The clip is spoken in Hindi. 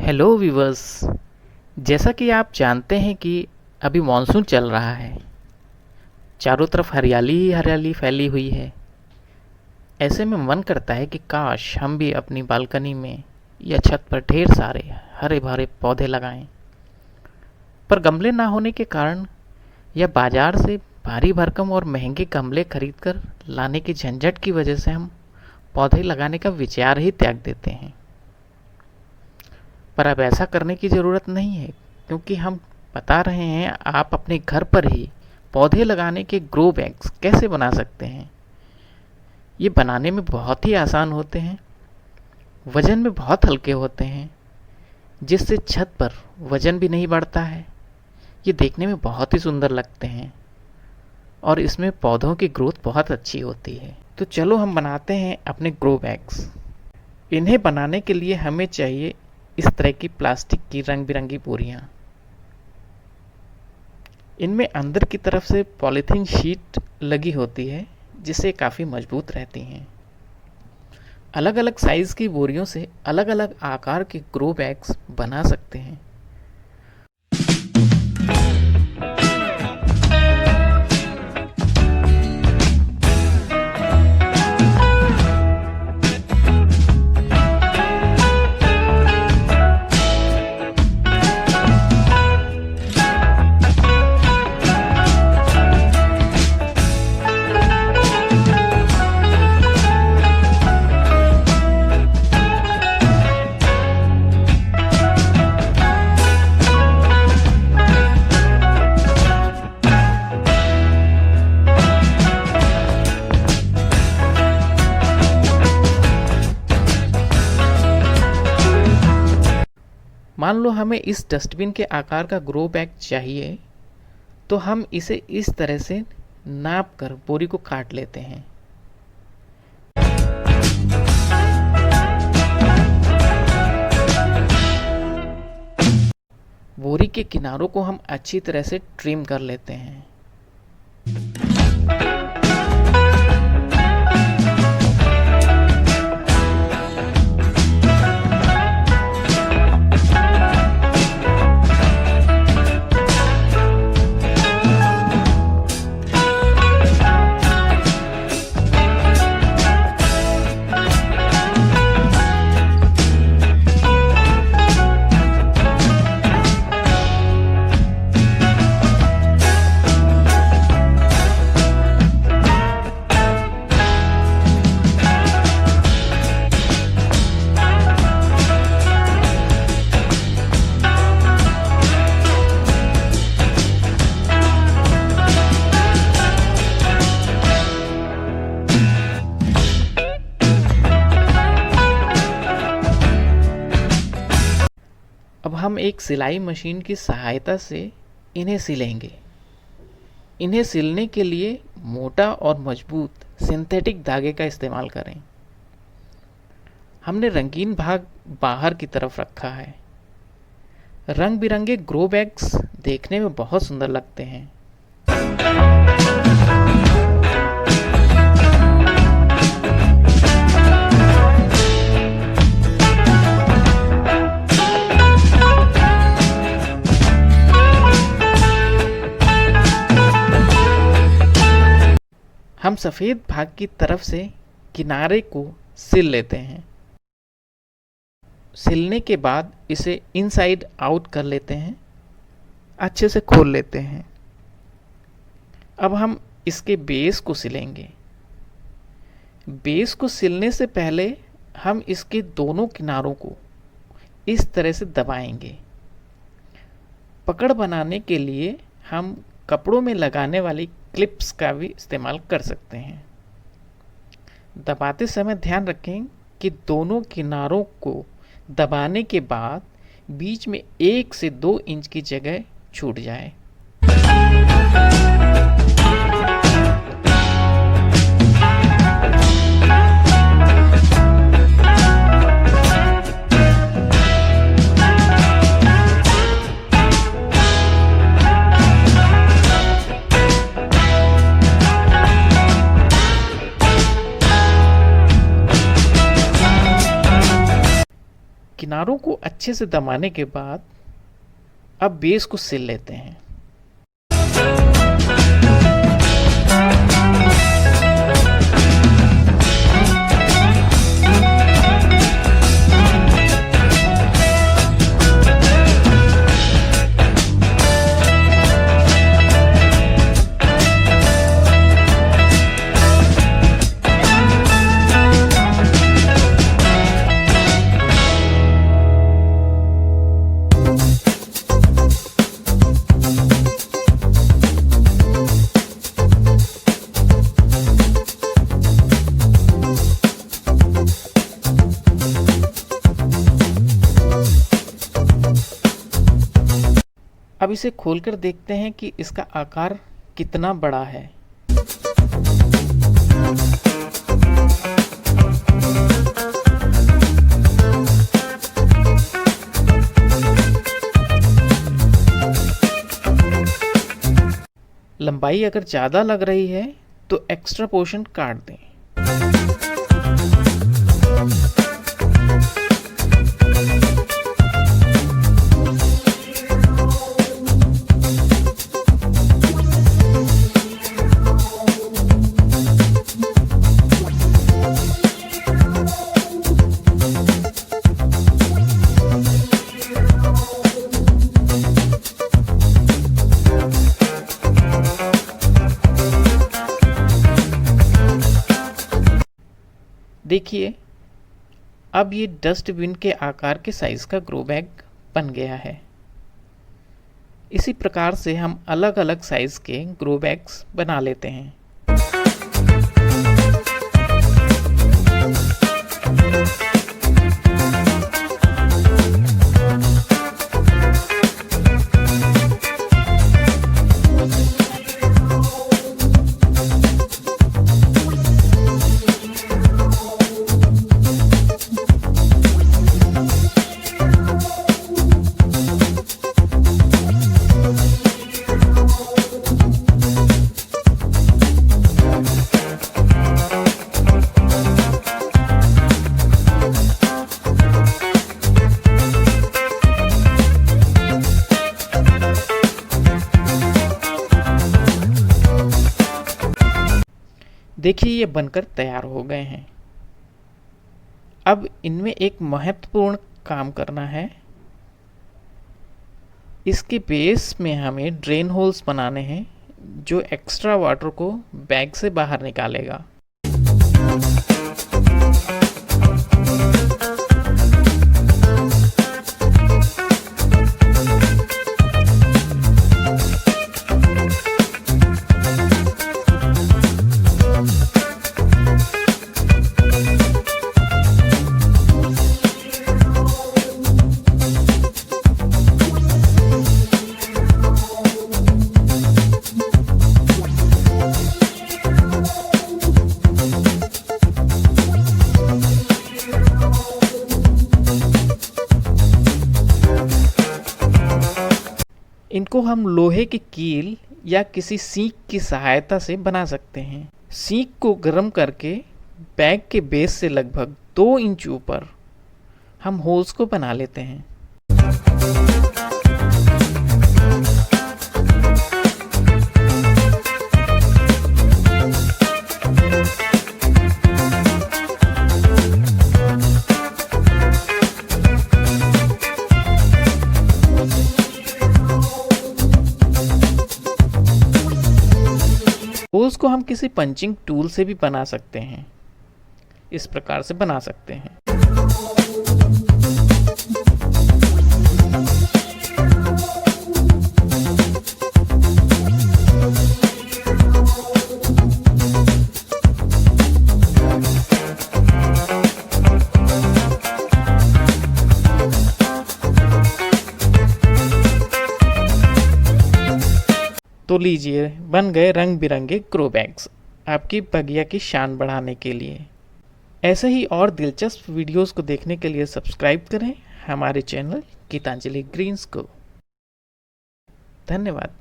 Hello viewers. जैसा कि आप जानते हैं कि अभी मॉनसून चल रहा है, चारों तरफ हरियाली ही हरियाली फैली हुई है। ऐसे में मन करता है कि काश हम भी अपनी बालकनी में या छत पर ढेर सारे हरे भरे पौधे लगाएं। पर गमले ना होने के कारण या बाजार से भारी भरकम और महंगे गमले खरीदकर लाने की झंझट की वजह से हम पौधे लगाने का विचार ही त्याग देते हैं। पर अब ऐसा करने की ज़रूरत नहीं है, क्योंकि हम बता रहे हैं आप अपने घर पर ही पौधे लगाने के ग्रो बैग्स कैसे बना सकते हैं। ये बनाने में बहुत ही आसान होते हैं, वज़न में बहुत हल्के होते हैं, जिससे छत पर वज़न भी नहीं बढ़ता है। ये देखने में बहुत ही सुंदर लगते हैं और इसमें पौधों की ग्रोथ बहुत अच्छी होती है। तो चलो हम बनाते हैं अपने ग्रो बैग्स। इन्हें बनाने के लिए हमें चाहिए इस तरह की प्लास्टिक की रंग बिरंगी बोरियां। इनमें अंदर की तरफ से पॉलीथीन शीट लगी होती है, जिससे काफ़ी मजबूत रहती हैं। अलग अलग साइज़ की बोरियों से अलग अलग आकार के ग्रो बैग्स बना सकते हैं। मान लो हमें इस डस्टबिन के आकार का ग्रो बैग चाहिए, तो हम इसे इस तरह से नाप कर बोरी को काट लेते हैं। बोरी के किनारों को हम अच्छी तरह से ट्रिम कर लेते हैं। अब हम एक सिलाई मशीन की सहायता से इन्हें सिलेंगे। इन्हें सिलने के लिए मोटा और मजबूत सिंथेटिक धागे का इस्तेमाल करें। हमने रंगीन भाग बाहर की तरफ रखा है। रंग बिरंगे ग्रो बैग्स देखने में बहुत सुंदर लगते हैं। हम सफ़ेद भाग की तरफ से किनारे को सिल लेते हैं। सिलने के बाद इसे इनसाइड आउट कर लेते हैं, अच्छे से खोल लेते हैं। अब हम इसके बेस को सिलेंगे। बेस को सिलने से पहले हम इसके दोनों किनारों को इस तरह से दबाएंगे। पकड़ बनाने के लिए हम कपड़ों में लगाने वाली क्लिप्स का भी इस्तेमाल कर सकते हैं। दबाते समय ध्यान रखें कि दोनों किनारों को दबाने के बाद बीच में 1 से 2 इंच की जगह छूट जाए। किनारों को अच्छे से दबाने के बाद अब बेस को सिल लेते हैं। अब इसे खोलकर देखते हैं कि इसका आकार कितना बड़ा है। लंबाई अगर ज़्यादा लग रही है तो एक्स्ट्रा पोर्शन काट दें। देखिए, अब ये डस्टबिन के आकार के साइज का ग्रो बैग बन गया है। इसी प्रकार से हम अलग अलग साइज के ग्रो बैग्स बना लेते हैं। देखिए, ये बनकर तैयार हो गए हैं। अब इनमें एक महत्वपूर्ण काम करना है। इसके बेस में हमें ड्रेन होल्स बनाने हैं जो एक्स्ट्रा वाटर को बैग से बाहर निकालेगा। इनको हम लोहे की कील या किसी सीख की सहायता से बना सकते हैं। सीख को गर्म करके बैग के बेस से लगभग 2 इंच ऊपर हम होल्स को बना लेते हैं। होल्स को हम किसी पंचिंग टूल से भी बना सकते हैं। इस प्रकार से बना सकते हैं। तो लीजिए, बन गए रंग बिरंगे ग्रो बैग्स आपकी बगिया की शान बढ़ाने के लिए। ऐसे ही और दिलचस्प वीडियोस को देखने के लिए सब्सक्राइब करें हमारे चैनल गीतांजलि ग्रीन्स को। धन्यवाद।